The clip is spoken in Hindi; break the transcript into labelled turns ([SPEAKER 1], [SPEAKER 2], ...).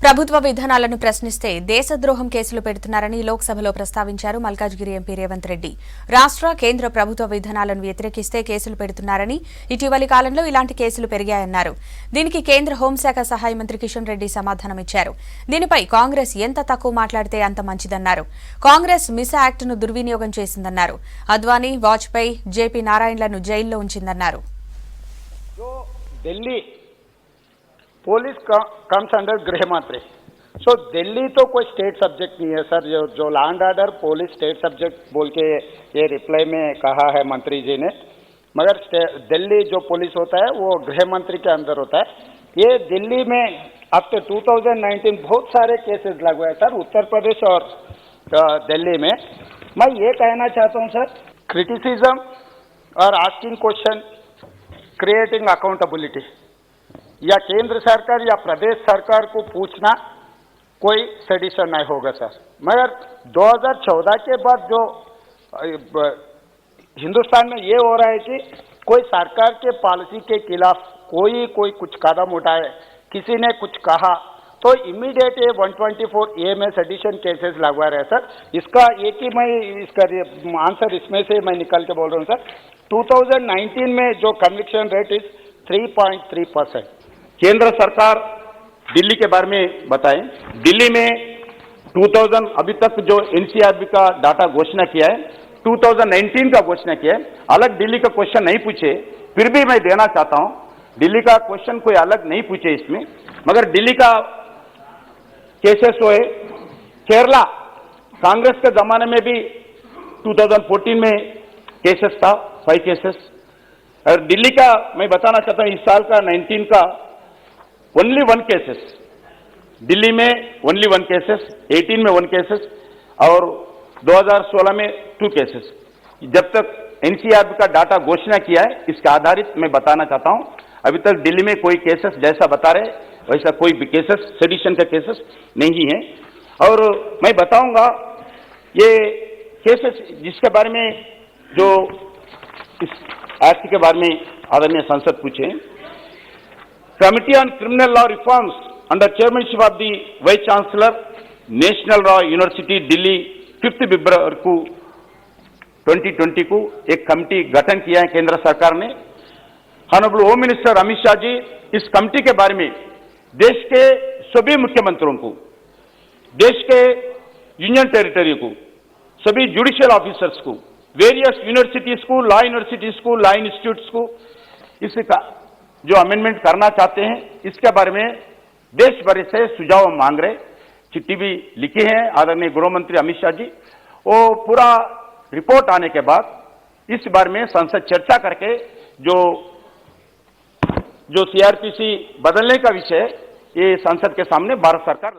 [SPEAKER 1] ప్రభుత్వ విధానాలను ప్రశ్నిస్తే దేశద్రోహం కేసులు పెడుతున్నారని లోక్సభలో ప్రస్తావించారు మల్కాజ్గిరి ఎంపీ రేవంత్ రెడ్డి. రాష్ట్ర కేంద్ర ప్రభుత్వ విధానాలను వ్యతిరేకిస్తే కేసులు పెడుతున్నారని, ఇటీవలి కాలంలో ఇలాంటి కేసులు పెరిగాయన్నారు. దీనికి కేంద్ర హోంశాఖ సహాయ మంత్రి కిషన్ రెడ్డి సమాధానమిచ్చారు. దీనిపై కాంగ్రెస్ ఎంత తక్కువ మాట్లాడితే అంత మంచిదన్నారు. కాంగ్రెస్ మిస్ యాక్ట్ను దుర్వినియోగం చేసిందన్నారు. అద్వానీ, వాజ్పేయి, జేపీ నారాయణలను జైల్లో ఉంచిందన్నారు.
[SPEAKER 2] पुलिस कम्स अंडर गृह मंत्री। सो दिल्ली तो कोई स्टेट सब्जेक्ट नहीं है सर। जो land order police state subject बोल के ये रिप्लाई में कहा है मंत्री जी ने, मगर दिल्ली जो पुलिस होता है वो गृह मंत्री के अंदर होता है। ये दिल्ली में अब तो 2019 बहुत सारे केसेस लगे हुए सर, उत्तर प्रदेश और दिल्ली में। मैं ये कहना चाहता हूँ सर, क्रिटिसिज्म और आस्किंग क्वेश्चन, क्रिएटिंग अकाउंटेबिलिटी, या केंद्र सरकार या प्रदेश सरकार को पूछना कोई सेडिशन नहीं होगा सर। मगर 2014 के बाद जो हिंदुस्तान में ये हो रहा है कि कोई सरकार के पॉलिसी के खिलाफ कोई कुछ कदम उठाए, किसी ने कुछ कहा तो इमीडिएट ये 124A में सेडिशन केसेस लगवा रहे हैं सर। इसका एक ही मैं इसका आंसर इसमें से मैं निकल के बोल रहा हूँ सर। 2019 में जो कन्विक्शन रेट इज 3.3%।
[SPEAKER 3] केंद्र सरकार दिल्ली के बारे में बताएं। दिल्ली में 2000 अभी तक जो एनसीआरबी का डाटा घोषणा किया है, 2019 का घोषणा किया है। अलग दिल्ली का क्वेश्चन नहीं पूछे, फिर भी मैं देना चाहता हूं। दिल्ली का क्वेश्चन कोई अलग नहीं पूछे इसमें, मगर दिल्ली का केसेस हुए। केरला कांग्रेस के जमाने में भी 2014 में केसेस था, 5 केसेस। और दिल्ली का मैं बताना चाहता हूं, इस साल का 19 का ओनली 1 केसेस, दिल्ली में ओनली 1 केसेस, 18 में 1 केसेस और 2016 में 2 केसेस। जब तक एनसीआरबी का डाटा घोषणा किया है, इसके आधारित मैं बताना चाहता हूं, अभी तक दिल्ली में कोई केसेस जैसा बता रहे वैसा कोई भी केसेस, सेडिशन का केसेस नहीं है। और मैं बताऊंगा ये केसेस जिसके बारे में जो इस एक्ट के बारे में आदरणीय सांसद पूछे, committee on criminal law reforms under chairmanship of the vice chancellor, national law university Delhi 5 फरवरी को 2020 को एक कमिटी गठन किया है केंद्र सरकार ने। Honourable home minister Amit Shah ji इस कमिटी के बारे में देश के सभी मुख्यमंत्रियों को, देश के यूनियन टेरिटरी को, सभी जुडिशियल ऑफिसर्स को, वेरियस यूनिवर्सिटीज को, लॉ यूनिवर्सिटीज को, लॉ इंस्टीट्यूट्स को इसका जो अमेंडमेंट करना चाहते हैं, इसके बारे में देश भर से सुझाव मांग रहे। चिट्ठी भी लिखी है आदरणीय गृह मंत्री अमित शाह जी। वो पूरा रिपोर्ट आने के बाद इस बारे में संसद चर्चा करके जो सीआरपीसी बदलने का विषय ये संसद के सामने भारत सरकार